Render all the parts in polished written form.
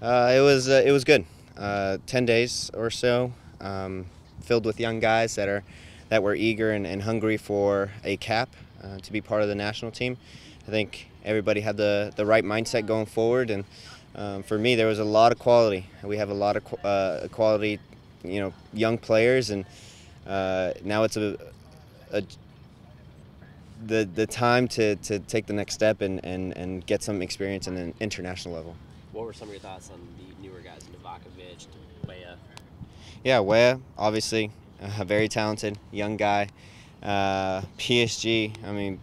It was good. 10 days or so, filled with young guys that were eager and hungry for a cap to be part of the national team. I think everybody had the right mindset going forward, and for me, there was a lot of quality. We have a lot of quality, young players, and now it's the time to take the next step and get some experience in an international level. What were some of your thoughts on the newer guys, Novakovic, Weah? Yeah, Weah, obviously, a very talented young guy. PSG, I mean,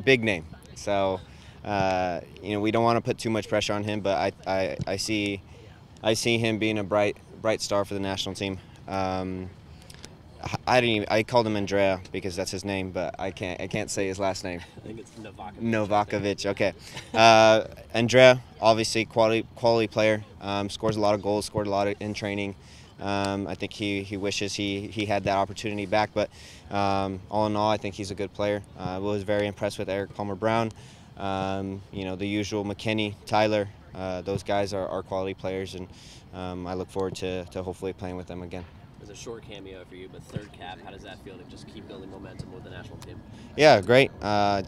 big name. So, we don't want to put too much pressure on him, but I see him being a bright star for the national team. I called him Andrea because that's his name, but I can't say his last name. I think it's Novakovic. Novakovic, okay. Andrea, obviously quality player. Scores a lot of goals. Scored a lot in training. I think he wishes he had that opportunity back, but all in all, I think he's a good player. I was very impressed with Eric Palmer-Brown. The usual McKinney, Tyler. Those guys are quality players, and I look forward to hopefully playing with them again. It was a short cameo for you, but third cap. How does that feel to just keep building momentum with the national team? Yeah, great. My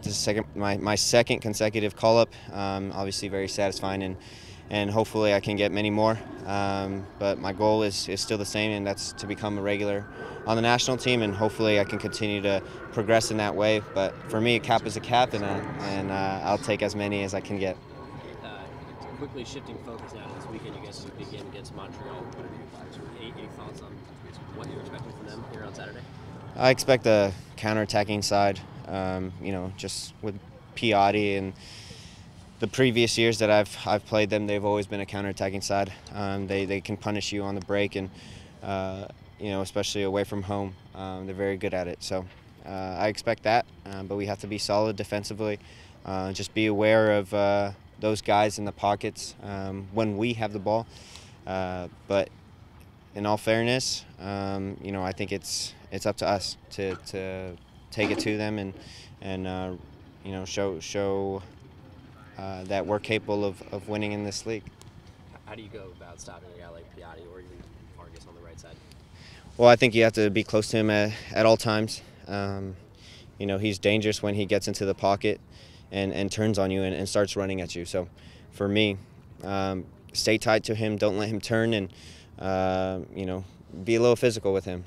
second consecutive call-up. Obviously very satisfying, and hopefully I can get many more. But my goal is still the same, and that's to become a regular on the national team, and hopefully I can continue to progress in that way. But for me, a cap is a cap, and I'll take as many as I can get. Quickly shifting focus now to this weekend, you guys begin against Montreal. Any thoughts on what you're expecting from them here on Saturday? I expect a counter-attacking side. Just with Piatti and the previous years that I've played them, they've always been a counter-attacking side. They can punish you on the break, and especially away from home, they're very good at it. So I expect that, but we have to be solid defensively. Just be aware of those guys in the pockets when we have the ball. But in all fairness, I think it's up to us to take it to them and show that we're capable of winning in this league. How do you go about stopping a guy like Piatti or even Vargas on the right side? Well, I think you have to be close to him at all times. He's dangerous when he gets into the pocket and turns on you and starts running at you. So for me, stay tight to him, don't let him turn, and be a little physical with him.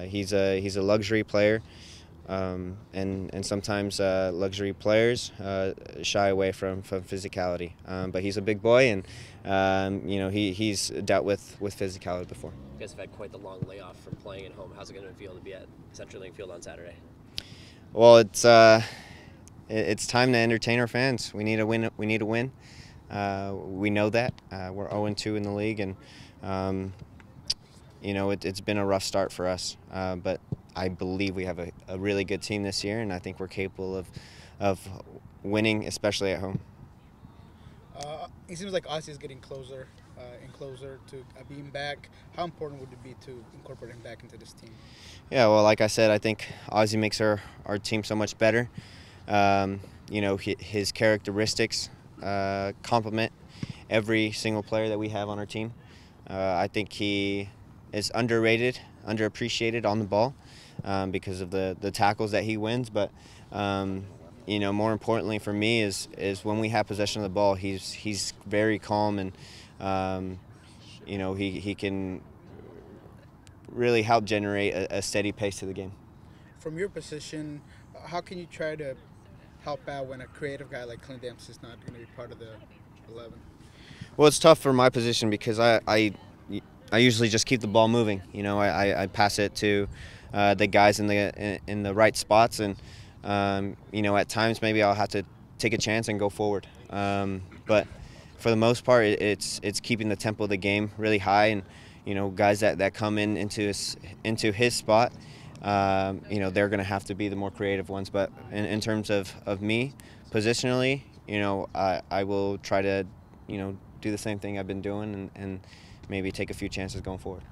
He's a luxury player, and sometimes luxury players shy away from physicality. But he's a big boy, and he's dealt with physicality before. You guys have had quite the long layoff from playing at home. How's it going to feel to be at CenturyLink Field on Saturday? Well, it's time to entertain our fans. We need to win. We need to win. We know that. We're 0-2 in the league, and it's been a rough start for us. But I believe we have a really good team this year, and I think we're capable of winning, especially at home. It seems like Ozzy is getting closer and closer to being back. How important would it be to incorporate him back into this team? Yeah, well, like I said, I think Ozzy makes our team so much better. His characteristics complement every single player that we have on our team. I think he is underrated, underappreciated on the ball because of the tackles that he wins. But more importantly for me is when we have possession of the ball, he's very calm, and he can really help generate a steady pace to the game. From your position, how can you try to help out when a creative guy like Clint Dempsey is not going to be part of the 11? Well, it's tough for my position because I usually just keep the ball moving. I pass it to the guys in the right spots, and at times maybe I'll have to take a chance and go forward. But for the most part, it's keeping the tempo of the game really high, and guys that come into his spot. They're going to have to be the more creative ones. But in terms of me, positionally, I will try to, do the same thing I've been doing and maybe take a few chances going forward.